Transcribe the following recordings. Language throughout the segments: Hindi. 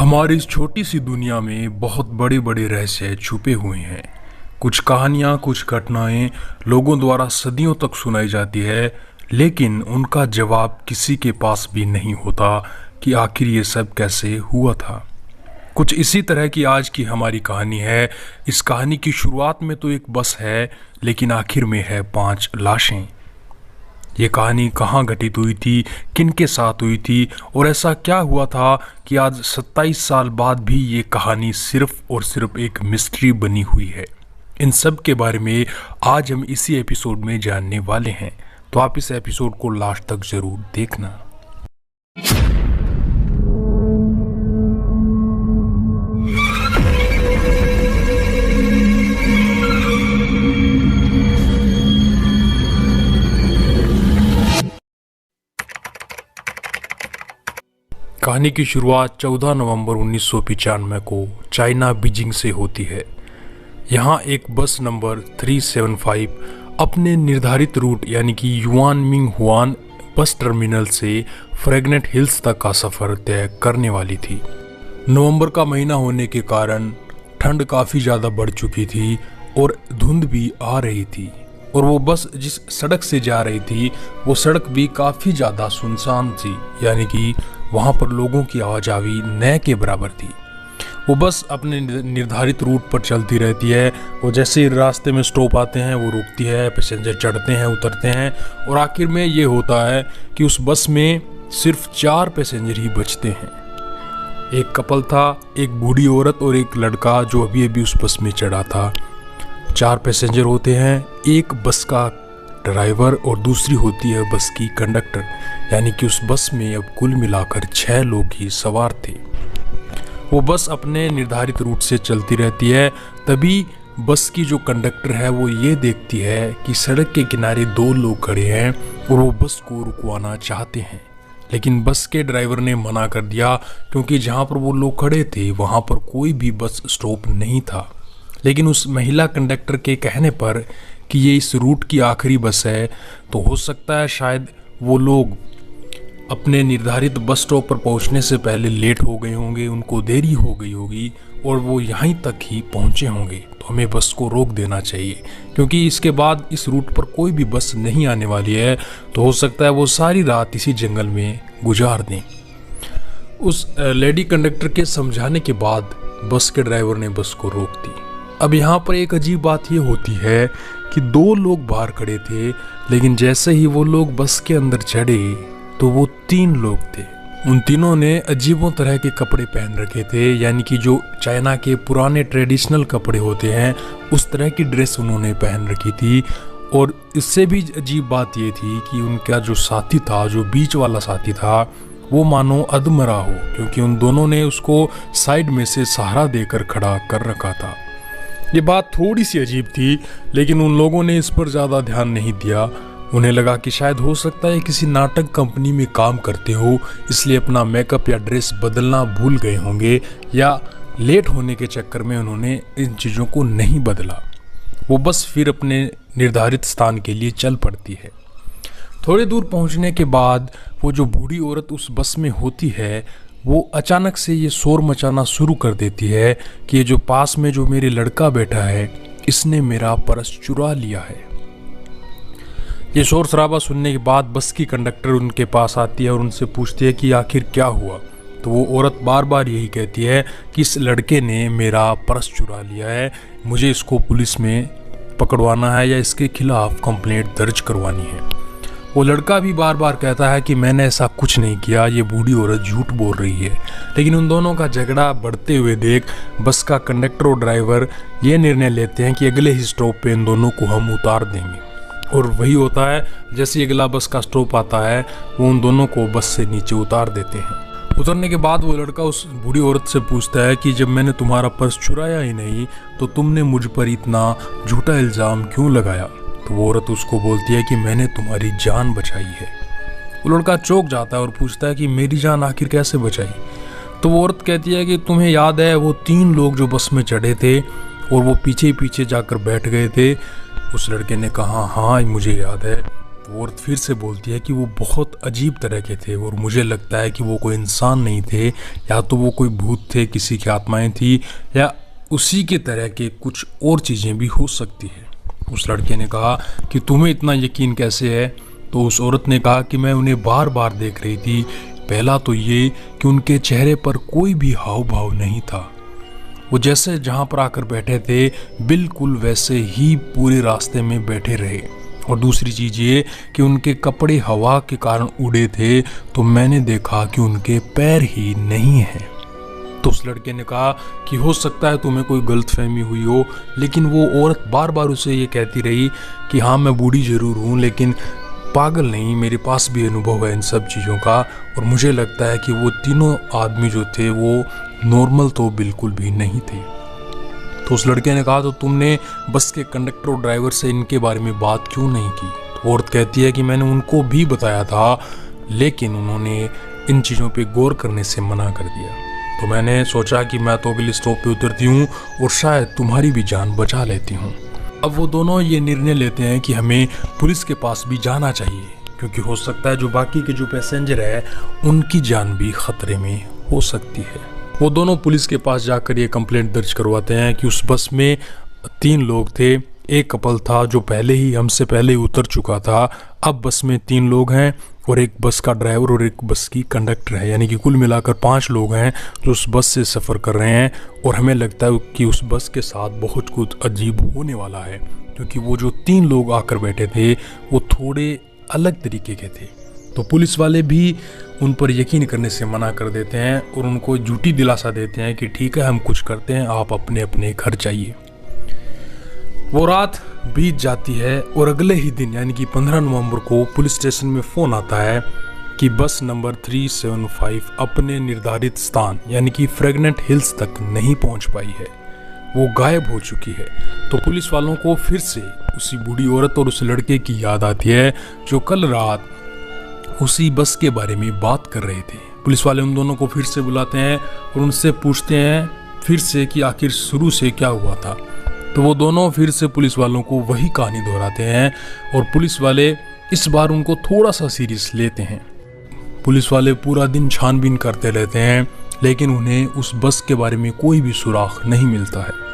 हमारी इस छोटी सी दुनिया में बहुत बड़े बड़े रहस्य छुपे हुए हैं। कुछ कहानियाँ, कुछ घटनाएं लोगों द्वारा सदियों तक सुनाई जाती है, लेकिन उनका जवाब किसी के पास भी नहीं होता कि आखिर ये सब कैसे हुआ था। कुछ इसी तरह की आज की हमारी कहानी है। इस कहानी की शुरुआत में तो एक बस है, लेकिन आखिर में है 5 लाशें। ये कहानी कहाँ घटित हुई थी, किन के साथ हुई थी और ऐसा क्या हुआ था कि आज 27 साल बाद भी ये कहानी सिर्फ और सिर्फ एक मिस्ट्री बनी हुई है। इन सब के बारे में आज हम इसी एपिसोड में जानने वाले हैं, तो आप इस एपिसोड को लास्ट तक जरूर देखना। कहानी की शुरुआत 14 नवंबर 1995 को चाइना बीजिंग से होती है। यहाँ एक बस नंबर 375 अपने निर्धारित रूट यानी कि युआनमिंग हुआन बस टर्मिनल से फ्रेगनेट हिल्स तक का सफ़र तय करने वाली थी। नवंबर का महीना होने के कारण ठंड काफ़ी ज़्यादा बढ़ चुकी थी और धुंध भी आ रही थी, और वो बस जिस सड़क से जा रही थी वो सड़क भी काफ़ी ज़्यादा सुनसान थी, यानी कि वहाँ पर लोगों की आवाजाही न के बराबर थी। वो बस अपने निर्धारित रूट पर चलती रहती है। वो जैसे ही रास्ते में स्टॉप आते हैं वो रुकती है, पैसेंजर चढ़ते हैं, उतरते हैं, और आखिर में ये होता है कि उस बस में सिर्फ 4 पैसेंजर ही बचते हैं। एक कपल था, एक बूढ़ी औरत और एक लड़का जो अभी अभी उस बस में चढ़ा था। 4 पैसेंजर होते हैं, एक बस का ड्राइवर और दूसरी होती है बस की कंडक्टर, यानी कि उस बस में अब कुल मिलाकर 6 लोग ही सवार थे। वो बस अपने निर्धारित रूट से चलती रहती है। तभी बस की जो कंडक्टर है वो ये देखती है कि सड़क के किनारे 2 लोग खड़े हैं और वो बस को रुकवाना चाहते हैं, लेकिन बस के ड्राइवर ने मना कर दिया, क्योंकि जहाँ पर वो लोग खड़े थे वहाँ पर कोई भी बस स्टॉप नहीं था। लेकिन उस महिला कंडक्टर के कहने पर कि ये इस रूट की आखिरी बस है, तो हो सकता है शायद वो लोग अपने निर्धारित बस स्टॉप पर पहुंचने से पहले लेट हो गए होंगे, उनको देरी हो गई होगी और वो यहीं तक ही पहुंचे होंगे, तो हमें बस को रोक देना चाहिए, क्योंकि इसके बाद इस रूट पर कोई भी बस नहीं आने वाली है। तो हो सकता है वो सारी रात इसी जंगल में गुजार दें। उस लेडी कंडक्टर के समझाने के बाद बस के ड्राइवर ने बस को रोक दी। अब यहाँ पर एक अजीब बात ये होती है कि 2 लोग बाहर खड़े थे, लेकिन जैसे ही वो लोग बस के अंदर चढ़े तो वो 3 लोग थे। उन तीनों ने अजीबों तरह के कपड़े पहन रखे थे, यानी कि जो चाइना के पुराने ट्रेडिशनल कपड़े होते हैं उस तरह की ड्रेस उन्होंने पहन रखी थी। और इससे भी अजीब बात ये थी कि उनका जो साथी था, जो बीच वाला साथी था, वो मानो अधमरा हो, क्योंकि उन दोनों ने उसको साइड में से सहारा देकर खड़ा कर रखा था। ये बात थोड़ी सी अजीब थी, लेकिन उन लोगों ने इस पर ज़्यादा ध्यान नहीं दिया। उन्हें लगा कि शायद हो सकता है किसी नाटक कंपनी में काम करते हो, इसलिए अपना मेकअप या ड्रेस बदलना भूल गए होंगे, या लेट होने के चक्कर में उन्होंने इन चीज़ों को नहीं बदला। वो बस फिर अपने निर्धारित स्थान के लिए चल पड़ती है। थोड़ी दूर पहुंचने के बाद वो जो बूढ़ी औरत उस बस में होती है वो अचानक से ये शोर मचाना शुरू कर देती है कि ये जो पास में जो मेरे लड़का बैठा है इसने मेरा पर्स चुरा लिया है। ये शोर शराबा सुनने के बाद बस की कंडक्टर उनके पास आती है और उनसे पूछती है कि आखिर क्या हुआ। तो वो औरत बार बार यही कहती है कि इस लड़के ने मेरा पर्स चुरा लिया है, मुझे इसको पुलिस में पकड़वाना है या इसके खिलाफ कंप्लेंट दर्ज करवानी है। वो लड़का भी बार बार कहता है कि मैंने ऐसा कुछ नहीं किया, ये बूढ़ी औरत झूठ बोल रही है। लेकिन उन दोनों का झगड़ा बढ़ते हुए देख बस का कंडक्टर और ड्राइवर ये निर्णय लेते हैं कि अगले ही स्टॉप पे इन दोनों को हम उतार देंगे। और वही होता है, जैसे ही अगला बस का स्टॉप आता है वो उन दोनों को बस से नीचे उतार देते हैं। उतरने के बाद वो लड़का उस बूढ़ी औरत से पूछता है कि जब मैंने तुम्हारा पर्स चुराया ही नहीं तो तुमने मुझ पर इतना झूठा इल्ज़ाम क्यों लगाया। तो वो औरत उसको बोलती है कि मैंने तुम्हारी जान बचाई है। वो लड़का चौंक जाता है और पूछता है कि मेरी जान आखिर कैसे बचाई। तो वो औरत कहती है कि तुम्हें याद है वो 3 लोग जो बस में चढ़े थे और वो पीछे पीछे जाकर बैठ गए थे। उस लड़के ने कहा हाँ मुझे याद है। वो औरत फिर से बोलती है कि वो बहुत अजीब तरह के थे और मुझे लगता है कि वो कोई इंसान नहीं थे, या तो वो कोई भूत थे, किसी की आत्माएं थी, या उसी के तरह के कुछ और चीज़ें भी हो सकती है। उस लड़के ने कहा कि तुम्हें इतना यकीन कैसे है? तो उस औरत ने कहा कि मैं उन्हें बार बार देख रही थी। पहला तो ये कि उनके चेहरे पर कोई भी हाव भाव नहीं था, वो जैसे जहाँ पर आकर बैठे थे बिल्कुल वैसे ही पूरे रास्ते में बैठे रहे। और दूसरी चीज़ ये कि उनके कपड़े हवा के कारण उड़े थे, तो मैंने देखा कि उनके पैर ही नहीं हैं। तो उस लड़के ने कहा कि हो सकता है तुम्हें कोई गलतफहमी हुई हो, लेकिन वो औरत बार बार उसे ये कहती रही कि हाँ मैं बूढ़ी ज़रूर हूँ लेकिन पागल नहीं, मेरे पास भी अनुभव है इन सब चीज़ों का। और मुझे लगता है कि वो तीनों आदमी जो थे वो नॉर्मल तो बिल्कुल भी नहीं थे। तो उस लड़के ने कहा तो तुमने बस के कंडक्टर और ड्राइवर से इनके बारे में बात क्यों नहीं की? तो औरत कहती है कि मैंने उनको भी बताया था, लेकिन उन्होंने इन चीज़ों पे गौर करने से मना कर दिया। तो मैंने सोचा कि मैं तो अगले स्टॉप पे उतरती हूँ और शायद तुम्हारी भी जान बचा लेती हूँ। अब वो दोनों ये निर्णय लेते हैं कि हमें पुलिस के पास भी जाना चाहिए, क्योंकि हो सकता है जो बाकी के जो पैसेंजर है उनकी जान भी खतरे में हो सकती है। वो दोनों पुलिस के पास जाकर ये कंप्लेंट दर्ज करवाते हैं कि उस बस में 3 लोग थे, एक कपल था जो पहले ही हमसे पहले ही उतर चुका था, अब बस में 3 लोग हैं और एक बस का ड्राइवर और एक बस की कंडक्टर है, यानी कि कुल मिलाकर 5 लोग हैं जो उस बस से सफ़र कर रहे हैं। और हमें लगता है कि उस बस के साथ बहुत कुछ अजीब होने वाला है, क्योंकि वो जो 3 लोग आकर बैठे थे वो थोड़े अलग तरीके के थे। तो पुलिस वाले भी उन पर यकीन करने से मना कर देते हैं और उनको झूठी दिलासा देते हैं कि ठीक है हम कुछ करते हैं, आप अपने अपने घर जाइए। वो रात बीत जाती है और अगले ही दिन यानी कि 15 नवंबर को पुलिस स्टेशन में फ़ोन आता है कि बस नंबर 375 अपने निर्धारित स्थान यानी कि फ्रेगनेंट हिल्स तक नहीं पहुंच पाई है, वो गायब हो चुकी है। तो पुलिस वालों को फिर से उसी बूढ़ी औरत और उस लड़के की याद आती है जो कल रात उसी बस के बारे में बात कर रहे थे। पुलिस वाले उन दोनों को फिर से बुलाते हैं और उनसे पूछते हैं फिर से कि आखिर शुरू से क्या हुआ था। तो वो दोनों फिर से पुलिस वालों को वही कहानी दोहराते हैं और पुलिस वाले इस बार उनको थोड़ा सा सीरियस लेते हैं। पुलिस वाले पूरा दिन छानबीन करते रहते हैं, लेकिन उन्हें उस बस के बारे में कोई भी सुराग नहीं मिलता है।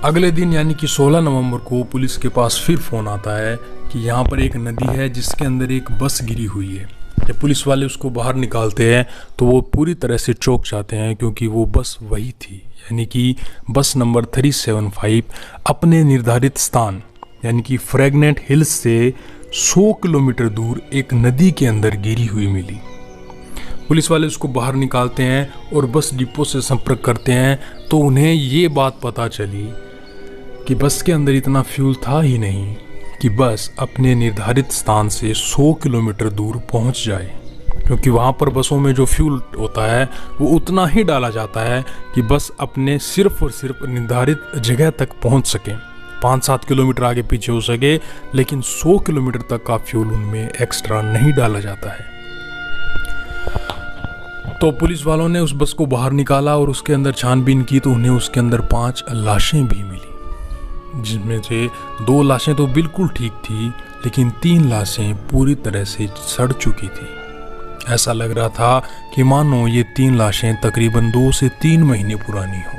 अगले दिन यानी कि 16 नवंबर को पुलिस के पास फिर फ़ोन आता है कि यहाँ पर एक नदी है जिसके अंदर एक बस गिरी हुई है। जब पुलिस वाले उसको बाहर निकालते हैं तो वो पूरी तरह से चौंक जाते हैं, क्योंकि वो बस वही थी, यानी कि बस नंबर 375 अपने निर्धारित स्थान यानी कि फ्रेगनेंट हिल्स से 100 किलोमीटर दूर एक नदी के अंदर गिरी हुई मिली। पुलिस वाले उसको बाहर निकालते हैं और बस डिपो से संपर्क करते हैं, तो उन्हें ये बात पता चली कि बस के अंदर इतना फ्यूल था ही नहीं कि बस अपने निर्धारित स्थान से 100 किलोमीटर दूर पहुंच जाए, क्योंकि वहाँ पर बसों में जो फ्यूल होता है वो उतना ही डाला जाता है कि बस अपने सिर्फ और सिर्फ निर्धारित जगह तक पहुँच सकें, 5-7 किलोमीटर आगे पीछे हो सके, लेकिन 100 किलोमीटर तक का फ्यूल उनमें एक्स्ट्रा नहीं डाला जाता है। तो पुलिस वालों ने उस बस को बाहर निकाला और उसके अंदर छानबीन की, तो उन्हें उसके अंदर 5 लाशें भी मिली, जिसमें से 2 लाशें तो बिल्कुल ठीक थी, लेकिन 3 लाशें पूरी तरह से सड़ चुकी थी। ऐसा लग रहा था कि मानो ये 3 लाशें तकरीबन 2 से 3 महीने पुरानी हो,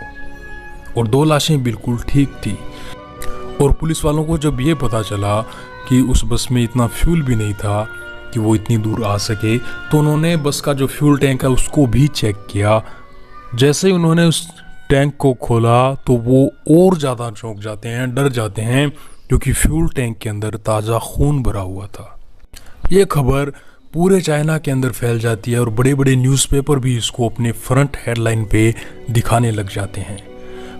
और 2 लाशें बिल्कुल ठीक थी। और पुलिस वालों को जब ये पता चला कि उस बस में इतना फ्यूल भी नहीं था कि वो इतनी दूर आ सके, तो उन्होंने बस का जो फ्यूल टैंक है उसको भी चेक किया। जैसे ही उन्होंने उस टैंक को खोला तो वो और ज़्यादा चौंक जाते हैं, डर जाते हैं, क्योंकि फ्यूल टैंक के अंदर ताज़ा खून भरा हुआ था। ये खबर पूरे चाइना के अंदर फैल जाती है और बड़े बड़े न्यूज़पेपर भी इसको अपने फ्रंट हेडलाइन पे दिखाने लग जाते हैं।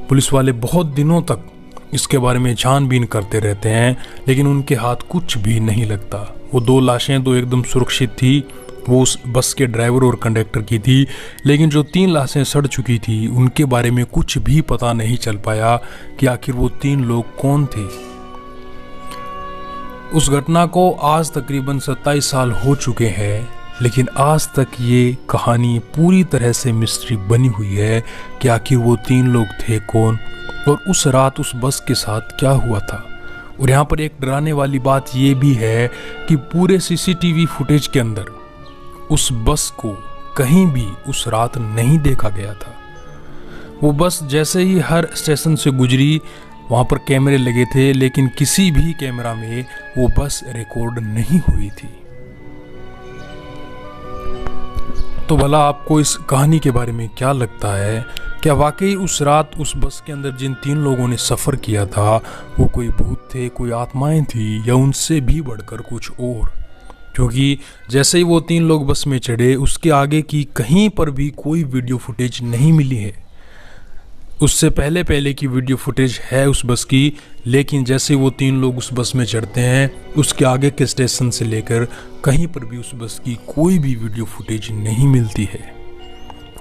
पुलिस वाले बहुत दिनों तक इसके बारे में छानबीन करते रहते हैं, लेकिन उनके हाथ कुछ भी नहीं लगता। वो 2 लाशें तो एकदम सुरक्षित थी, वो उस बस के ड्राइवर और कंडक्टर की थी, लेकिन जो 3 लाशें सड़ चुकी थी उनके बारे में कुछ भी पता नहीं चल पाया कि आखिर वो 3 लोग कौन थे। उस घटना को आज तकरीबन 27 साल हो चुके हैं, लेकिन आज तक ये कहानी पूरी तरह से मिस्ट्री बनी हुई है कि आखिर वो 3 लोग थे कौन और उस रात उस बस के साथ क्या हुआ था। और यहाँ पर एक डराने वाली बात ये भी है कि पूरे सीसीटीवी फुटेज के अंदर उस बस को कहीं भी उस रात नहीं देखा गया था। वो बस जैसे ही हर स्टेशन से गुजरी वहाँ पर कैमरे लगे थे, लेकिन किसी भी कैमरा में वो बस रिकॉर्ड नहीं हुई थी। तो भला आपको इस कहानी के बारे में क्या लगता है? क्या वाकई उस रात उस बस के अंदर जिन 3 लोगों ने सफ़र किया था वो कोई भूत थे, कोई आत्माएं थी, या उनसे भी बढ़कर कुछ और? क्योंकि जैसे ही वो 3 लोग बस में चढ़े उसके आगे की कहीं पर भी कोई वीडियो फुटेज नहीं मिली है। उससे पहले की वीडियो फुटेज है उस बस की, लेकिन जैसे वो 3 लोग उस बस में चढ़ते हैं उसके आगे के स्टेशन से लेकर कहीं पर भी उस बस की कोई भी वीडियो फुटेज नहीं मिलती है।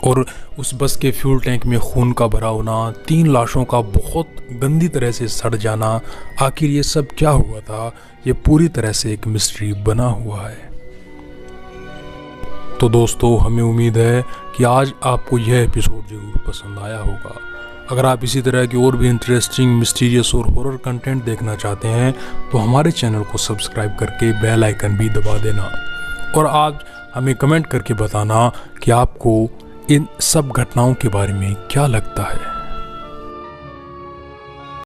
और उस बस के फ्यूल टैंक में खून का भरा होना, 3 लाशों का बहुत गंदी तरह से सड़ जाना, आखिर ये सब क्या हुआ था? ये पूरी तरह से एक मिस्ट्री बना हुआ है। तो दोस्तों, हमें उम्मीद है कि आज आपको यह एपिसोड जरूर पसंद आया होगा। अगर आप इसी तरह की और भी इंटरेस्टिंग, मिस्टीरियस और हॉरर कंटेंट देखना चाहते हैं तो हमारे चैनल को सब्सक्राइब करके बेल आइकन भी दबा देना, और आज हमें कमेंट करके बताना कि आपको इन सब घटनाओं के बारे में क्या लगता है।